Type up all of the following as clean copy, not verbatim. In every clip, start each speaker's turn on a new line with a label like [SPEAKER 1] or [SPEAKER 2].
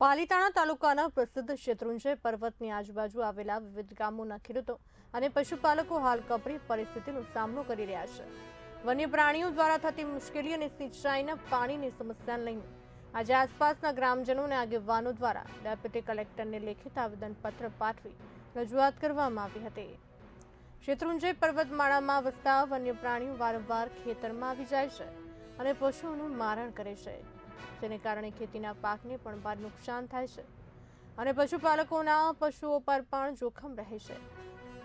[SPEAKER 1] પાલીતાણા તાલુકાના પ્રસિદ્ધ શેત્રુંજય પર્વતની આજુબાજુ આવેલા વિવિધ ગામોના ખેડૂતો અને પશુપાલકો હાલ કપરી પરિસ્થિતિનો સામનો કરી રહ્યા છે। વન્ય પ્રાણીઓ દ્વારા થતી મુશ્કેલી અને સિંચાઈના પાણીની સમસ્યાને લઈને આજે આસપાસના ગ્રામજનો અને આગેવાનો દ્વારા ડેપ્યુટી કલેક્ટરને લેખિત આવેદનપત્ર પાઠવી રજૂઆત કરવામાં આવી હતી। શેત્રુંજય પર્વતમાળામાં વસતા વન્ય પ્રાણીઓ વારંવાર ખેતરમાં આવી જાય છે અને પશુઓનું મારણ કરે છે, જેને કારણે ખેતીના પાકને પણ ભારે નુકસાન થાય છે અને પશુપાલકોના પશુઓ પર પણ જોખમ રહે છે।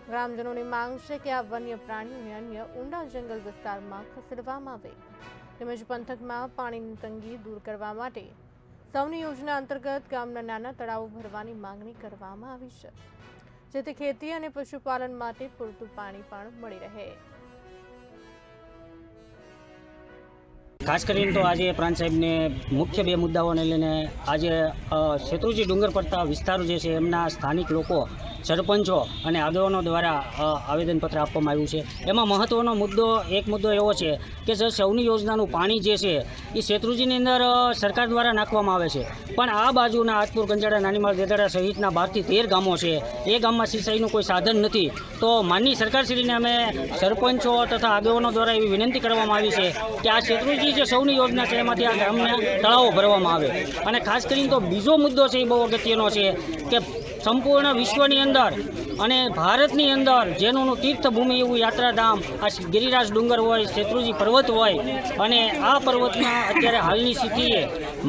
[SPEAKER 1] ગ્રામજનોની માંગ છે કે આ વન્ય પ્રાણીઓને અન્ય ઊંડા જંગલ વિસ્તારમાં ખસેડવામાં આવે તેમજ પંથકમાં પાણીની તંગી દૂર કરવા માટે સૌની યોજના અંતર્ગત ગામના નાના તળાવો ભરવાની માંગણી કરવામાં આવી છે, જેથી ખેતી અને પશુપાલન માટે પૂરતું પાણી પણ મળી રહે।
[SPEAKER 2] ખાસ કરીને તો આજે પ્રાંત સાહેબને મુખ્ય બે મુદ્દાઓને લઈને આજે શેત્રુંજય ડુંગર પડતા વિસ્તારો જે છે એમના સ્થાનિક લોકો, સરપંચો અને આગેવાનો દ્વારા આવેદનપત્ર આપવામાં આવ્યું છે। એમાં મહત્ત્વનો એક મુદ્દો એવો છે કે જે સૌની યોજનાનું પાણી જે છે એ શેત્રુંજયની અંદર સરકાર દ્વારા નાખવામાં આવે છે, પણ આ બાજુના આજપુર, ગંજાડા, નાનીમાળ, દેદાડા સહિતના 12 થી 13 ગામો છે, એ ગામમાં સિંચાઈનું કોઈ સાધન નથી। તો માનની સરકારશ્રીને અમે સરપંચો તથા આગેવાનો દ્વારા એવી વિનંતી કરવામાં આવી છે કે આ શેત્રુંજય જે સૌની યોજના છે એમાંથી આ ગામના તળાવો ભરવામાં આવે। અને ખાસ કરીને તો બીજો મુદ્દો છે એ બહુ અગત્યનો છે કે સંપૂર્ણ વિશ્વની અંદર અને ભારતની અંદર જેનું તીર્થભૂમિ એવું યાત્રાધામ આ ગિરિરાજ ડુંગર હોય, શેત્રુંજય પર્વત હોય, અને આ પર્વતમાં અત્યારે હાલની સ્થિતિએ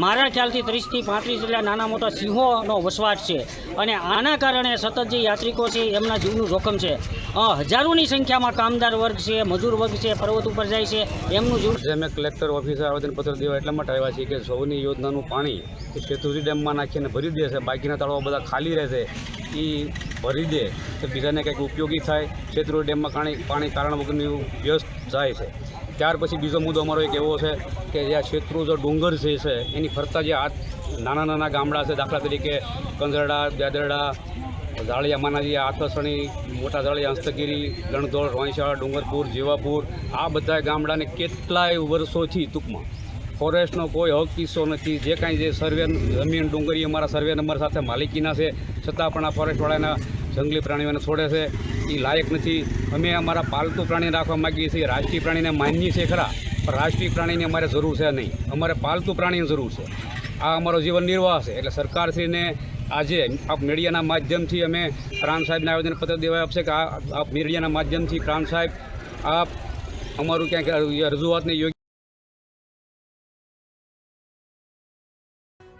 [SPEAKER 2] મારા ખ્યાલથી 30 થી 35 જેટલા નાના મોટા સિંહોનો વસવાટ છે અને આના કારણે સતત જે યાત્રિકો છે એમના જીવનું જોખમ છે। હજારોની સંખ્યામાં કામદાર વર્ગ છે, મજૂર વર્ગ છે, પર્વત ઉપર જાય છે, એમનું જીવ।
[SPEAKER 3] અમે કલેક્ટર ઓફિસે આવેદનપત્ર દેવા એટલા માટે આવ્યા છીએ કે સૌની યોજનાનું પાણી એ શેત્રુંજય ડેમમાં નાખીને ભરી દેશે, બાકીના તળાવો બધા ખાલી રહેશે, એ ભરી દે તો બીજાને કંઈક ઉપયોગી થાય। શેત્રુંજય ડેમમાં પાણી કારણ વગરનું વ્યસ્ત જાય છે। ત્યાર પછી બીજો મુદ્દો અમારો એક એવો છે કે જે આ શેત્રુંજય ડુંગર છે એની ફરતા જે નાના નાના ગામડા છે, દાખલા તરીકે કંજરડા, દેદરડા, ઝાળિયા, માનાજી, આથસણી, મોટા ઝાળિયા, હસ્તગીરી, ગણધોળ, રોંયશાળા, ડુંગરપુર, જીવાપુર, આ બધા ગામડાને કેટલાય વર્ષોથી ટૂંકમાં ફોરેસ્ટનો કોઈ હક કિસ્સો નથી। જે કાંઈ જે સર્વે જમીન ડુંગરી અમારા સર્વે નંબર સાથે માલિકીના છે, છતાં પણ આ ફોરેસ્ટવાળાના જંગલી પ્રાણીઓને છોડે છે, એ લાયક નથી। અમે અમારા પાલતુ પ્રાણી રાખવા માગીએ છીએ, રાષ્ટ્રીય પ્રાણીને માનીએ છીએ ખરા, પણ રાષ્ટ્રીય પ્રાણીની અમારે જરૂર છે નહીં, અમારે પાલતુ પ્રાણીની જરૂર છે। આ અમારો જીવન નિર્વાહ છે। એટલે સરકારશ્રીને આજે આ મીડિયાના માધ્યમથી અમે પ્રાંત સાહેબને આવેદનપત્ર દેવા આપશે કે આ મીડિયાના માધ્યમથી પ્રાંત સાહેબ આપ અમારું ક્યાંક રજૂઆતને યોગ્ય